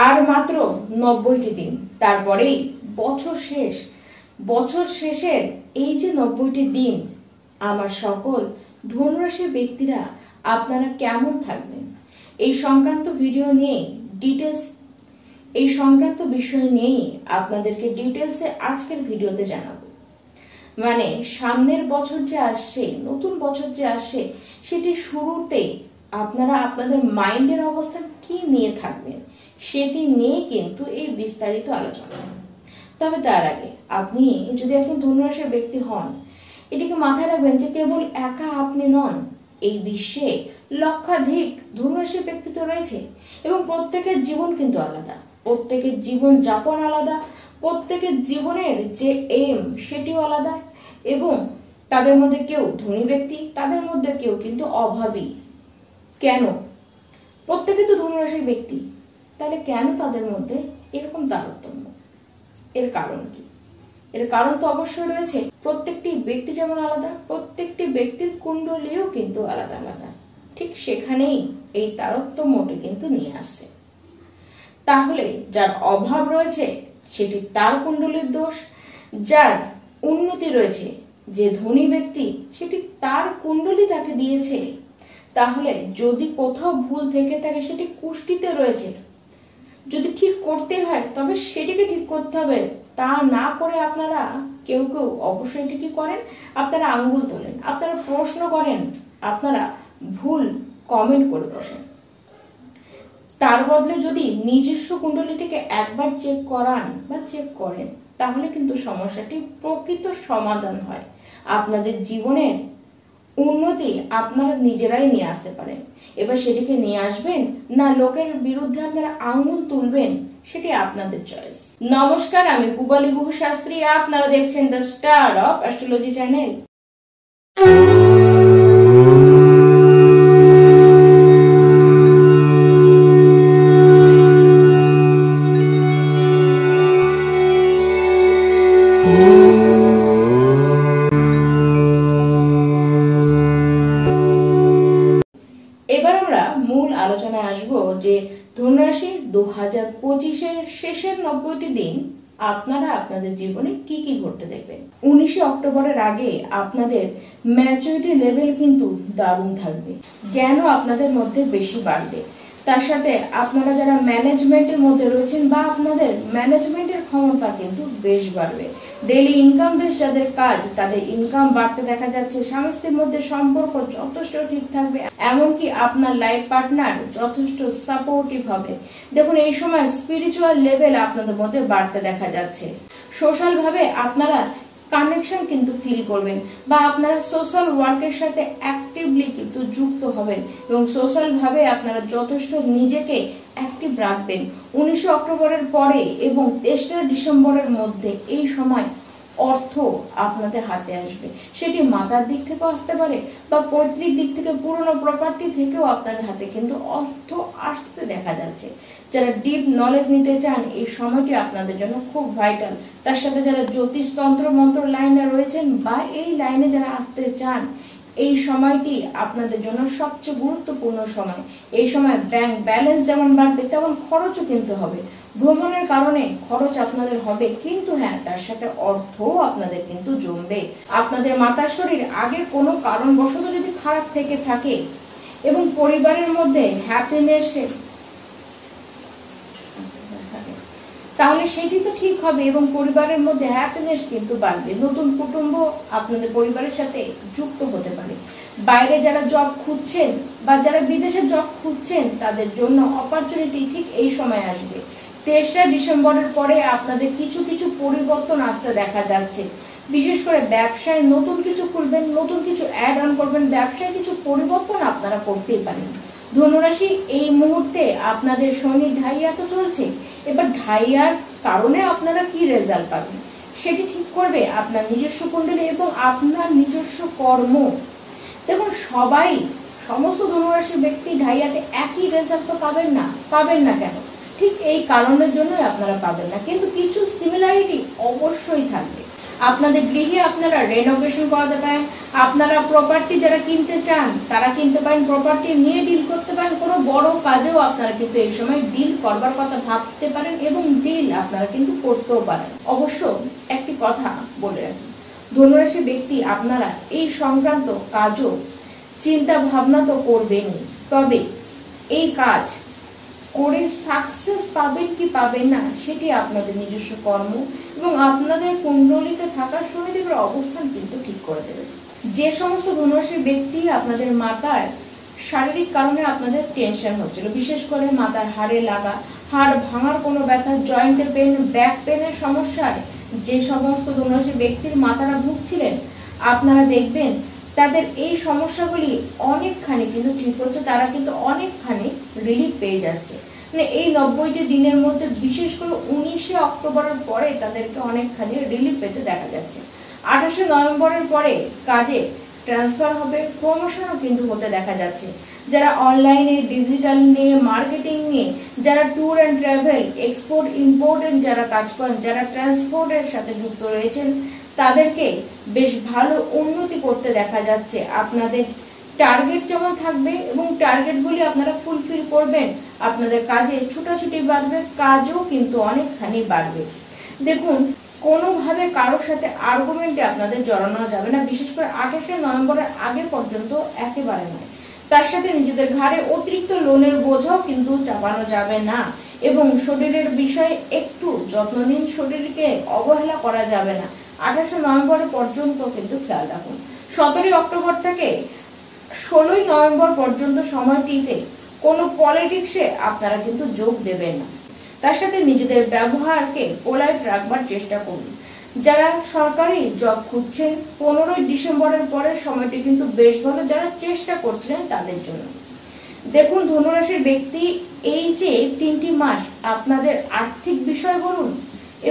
আর মাত্র 90টি দিন, তারপরেই বছর শেষ। বছর শেষের এই যে 90টি দিন, আমার সকল ধনুরাশির ব্যক্তিরা আপনারা কেমন থাকবেন এই সংক্রান্ত ভিডিও নিয়ে এই সংক্রান্ত বিষয় নিয়েই আপনাদেরকে ডিটেলসে আজকের ভিডিওতে জানাবো। মানে সামনের বছর যে আসছে, নতুন বছর যে আসছে, সেটি শুরুতে আপনারা আপনাদের মাইন্ডের অবস্থান কি নিয়ে থাকবেন সেটি নিয়ে কিন্তু এই বিস্তারিত আলোচনা। তবে তার আগে আপনি যদি একজন ধনুরাশির ব্যক্তি হন, এটিকে মাথায় রাখবেন যে কেবল একা আপনি নন, এই বিশ্বে লক্ষাধিক ধনুরাশির ব্যক্তিত্ব রয়েছে এবং প্রত্যেকের জীবন কিন্তু আলাদা, প্রত্যেকের জীবন যাপন আলাদা, প্রত্যেকের জীবনের যে এম সেটিও আলাদা এবং তাদের মধ্যে কেউ ধনী ব্যক্তি, তাদের মধ্যে কেউ কিন্তু অভাবী। কেন? প্রত্যেকে তো ধনুরাশির ব্যক্তি, তাহলে কেন তাদের মধ্যে এরকম তারতম্য? এর কারণ কি? এর কারণ তো অবশ্যই রয়েছে। প্রত্যেকটি ব্যক্তি যেমন আলাদা, প্রত্যেকটি ব্যক্তির কুণ্ডলীও কিন্তু আলাদা আলাদা। ঠিক সেখানেই এই তারতম্যটি কিন্তু নিয়ে আসছে। তাহলে যার অভাব রয়েছে সেটি তার কুণ্ডলীর দোষ, যার উন্নতি রয়েছে, যে ধনী ব্যক্তি, সেটি তার কুণ্ডলী তাকে দিয়েছে। তাহলে যদি কোথাও ভুল থেকে থাকে সেটি কুষ্টিতে রয়েছে। যদি ঠিক করতে হয় তবে সেটিকে ঠিক করতে হবে। তা না করে আপনারা কেউ কেউ অবশ্যই এটি কি করেন, আপনারা আঙ্গুল তোলেন, আপনারা প্রশ্ন করেন, আপনারা ভুল কমেন্ট করে বসেন। তার বদলে যদি নিজস্ব কুণ্ডলীটিকে একবার চেক করান বা চেক করেন, তাহলে কিন্তু সমস্যাটি প্রকৃত সমাধান হয়। আপনাদের জীবনের উন্নতি আপনারা নিজেরাই নিয়ে আসতে পারেন। এবার সেটিকে নিয়ে আসবেন না লোকের বিরুদ্ধে আপনারা আঙুল তুলবেন, সেটি আপনাদের চয়েস। নমস্কার, আমি পূবালী গুহ শাস্ত্রী, আপনারা দেখছেন the star of astrology channel. এবার আমরা মূল আলোচনায় আসবো যে ধনুরাশি 2025-এর শেষের 90টি দিন আপনারা আপনাদের জীবনে কি কি ঘটতে দেখবেন। 19 অক্টোবরের আগে আপনাদের ম্যাচুরিটি লেভেল কিন্তু দারুণ থাকবে, জ্ঞানও আপনাদের মধ্যে বেশি বাড়বে। তার সাথে আপনারা যারা ম্যানেজমেন্টের মধ্যে রয়েছেন বা আপনাদের ম্যানেজমেন্টের ক্ষমতা কিন্তু বেশ বাড়বে। ডেইলি ইনকাম বেশ যাদের কাজ, তাদের ইনকাম বাড়তে দেখা যাচ্ছে। স্বামী স্ত্রীর মধ্যে সম্পর্ক যথেষ্ট ঠিক থাকবে, এমনকি আপনার লাইফ পার্টনার যথেষ্ট সাপোর্টিভ হবে। দেখুন, এই সময় স্পিরিচুয়াল লেভেল আপনাদের মধ্যে বাড়তে দেখা যাচ্ছে। সোশ্যাল ভাবে আপনারা কানেকশন কিন্তু ফিল করবেন বা আপনারা সোশ্যাল ওয়ার্কের সাথে অ্যাক্টিভলি কিন্তু যুক্ত হবেন এবং সোশ্যাল ভাবে আপনারা যথেষ্ট নিজেকে অ্যাক্টিভ রাখবেন। 19 অক্টোবরের পরে এবং 23 ডিসেম্বরের মধ্যে এই সময় অর্থ আপনাদের হাতে আসবে। সেটি মাতার দিক থেকেও আসতে পারে বা পৈতৃক দিক থেকে, পুরনো প্রপার্টি থেকেও আপনাদের হাতে কিন্তু অর্থ আসতে দেখা যাচ্ছে। যারা ডিপ নলেজ নিতে চান, এই সময়টি আপনাদের জন্য খুব ভাইটাল। তার সাথে যারা জ্যোতিষ তন্ত্র মন্ত্র লাইনে রয়েছেন বা এই লাইনে যারা আসতে চান, এই সময়টি আপনাদের জন্য সবচেয়ে গুরুত্বপূর্ণ সময়। এই সময় ব্যাংক ব্যালেন্স যেমন বাড়বে, তেমন খরচও কিন্তু হবে। ভ্রমণের কারণে খরচ আপনাদের হবে, কিন্তু হ্যাঁ, তার সাথে অর্থও আপনাদের কিন্তু জমবে। আপনাদের মাতার শরীর আগে কোনো কারণবশত যদি খারাপ থেকে থাকে এবং পরিবারের মধ্যে হ্যাপিনেস, তাহলে সেটি তো ঠিক হবে এবং পরিবারের মধ্যে হ্যাপিনেস কিন্তু বাড়বে। নতুন কুটুম্ব আপনাদের পরিবারের সাথে যুক্ত হতে পারে। বাইরে যারা জব খুঁজছেন বা যারা বিদেশে জব খুঁজছেন, তাদের জন্য অপরচুনিটি ঠিক এই সময় আসবে। 23 ডিসেম্বরের পরে আপনাদের কিছু কিছু পরিবর্তন আসতে দেখা যাচ্ছে। বিশেষ করে ব্যবসায় নতুন কিছু খুলবেন, নতুন কিছু অ্যাড অন করবেন, ব্যবসায় কিছু পরিবর্তন আপনারা করতেই পারেন। ধনুরাশি, এই মুহূর্তে আপনাদের শনি ঢাইয়া তো চলছে। এবার ঢাইয়ার কারণে আপনারা কি রেজাল্ট পাবেন সেটি ঠিক করবে আপনার নিজস্ব কুণ্ডলী এবং আপনার নিজস্ব কর্ম। দেখুন, সমস্ত ধনুরাশির ব্যক্তি ঢাইয়াতে একই রেজাল্ট তো পাবেন না কেন? ঠিক এই কারণের জন্যই আপনারা পাবেন না, কিন্তু কিছু সিমিলারিটি অবশ্যই থাকবে। আপনাদের গৃহে আপনারা রেনোভেশন করাতে পারেন। আপনারা প্রপার্টি যারা কিনতে চান তারা কিনতে পারেন, প্রপার্টি নিয়ে ডিল করতে পারেন। কোনো বড় কাজেও আপনারা কিন্তু এই সময় ডিল করবার কথা ভাবতে পারেন এবং ডিল আপনারা কিন্তু করতেও পারেন। অবশ্য একটি কথা বলে রাখি, ধনুরাশি ব্যক্তি আপনারা এই সংক্রান্ত কাজও চিন্তা ভাবনা তো করবেনই, তবে এই কাজ করে সাকসেস পাবেন কি পাবেন না সেটি আপনাদের নিজস্ব কর্ম এবং আপনাদের কুণ্ডলিতে থাকা শনিদেবের অবস্থান কিন্তু ঠিক করে দেবে। যে সমস্ত ধনুরাশির ব্যক্তি আপনাদের মাথায় শারীরিক কারণে আপনাদের টেনশন হচ্ছিল, বিশেষ করে মাথার হাড়ে লাগা, হাড় ভাঙার কোনো ব্যথা, জয়েন্টে পেন, ব্যাক পেনের সমস্যায় যে সমস্ত ধনুরাশির ব্যক্তির মাথারা ভুগছিলেন, আপনারা দেখবেন তাদের এই সমস্যাগুলি অনেকখানি কিন্তু ঠিক হচ্ছে, তারা কিন্তু অনেকখানি রিলিফ পেয়ে যাচ্ছে। মানে এই 90টি দিনের মধ্যে বিশেষ করে 19শে অক্টোবরের পরে তাদেরকে অনেকখানি রিলিফ পেতে দেখা যাচ্ছে। 28শে নভেম্বরের পরে কাজে ট্রান্সফার হবে, প্রমোশনও কিন্তু হতে দেখা যাচ্ছে। যারা অনলাইনে, ডিজিটাল নিয়ে, মার্কেটিং নিয়ে, যারা ট্যুর অ্যান্ড ট্রাভেল, এক্সপোর্ট ইম্পোর্টের যারা কাজ করেন, যারা ট্রান্সপোর্টের সাথে যুক্ত রয়েছেন, তাদেরকে বেশ ভালো উন্নতি করতে দেখা যাচ্ছে। আপনাদের টার্গেট যেমন থাকবে এবং টার্গেটগুলি আপনারা ফুলফিল করবেন, আপনাদের কাজে ছুটাছুটি বাড়বে, কাজও কিন্তু অনেকখানি বাড়বে। দেখুন, কোনোভাবে কারোর সাথে আর্গুমেন্টে আপনাদের জড়ানো যাবে না, বিশেষ করে 28শে নভেম্বরের আগে পর্যন্ত একেবারে নয়। তার সাথে নিজেদের ঘাড়ে অতিরিক্ত লোনের বোঝাও কিন্তু চাপানো যাবে না এবং শরীরের বিষয়ে একটু যত্ন নিন, শরীরকে অবহেলা করা যাবে না। 28শে নভেম্বর পর্যন্ত কিন্তু খেয়াল রাখুন। 17ই অক্টোবর থেকে 16ই নভেম্বর পর্যন্ত সময়টিতে কোনো পলিটিক্সে আপনারা কিন্তু যোগ দেবেন না। তার সাথে নিজেদের ব্যবহারকে পোলাইট রাখবার চেষ্টা করুন। যারা সরকারি জব খুঁজছেন, 15ই ডিসেম্বরের পরের সময়টি কিন্তু বেশ ভালো, যারা চেষ্টা করছিলেন তাদের জন্য। দেখুন, ধনুরাশির ব্যক্তি এই যে 3টি মাস আপনাদের আর্থিক বিষয় বলুন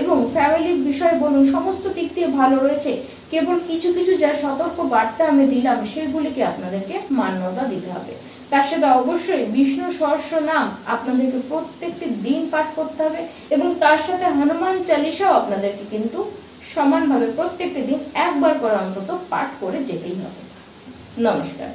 এবং ফ্যামিলির বিষয় বলুন, সমস্ত দিক দিয়ে ভালো রয়েছে। কেবল কিছু কিছু যা সতর্ক বার্তা আমি দিলাম সেগুলিকে আপনাদেরকে মান্যতা দিতে হবে। তার সাথে অবশ্যই বিষ্ণু সহস্র নাম আপনাদেরকে প্রত্যেকটি দিন পাঠ করতে হবে এবং তার সাথে হনুমান চালিসাও আপনাদেরকে কিন্তু সমানভাবে প্রত্যেকটি দিন একবার করে অন্তত পাঠ করে যেতেই হবে। নমস্কার।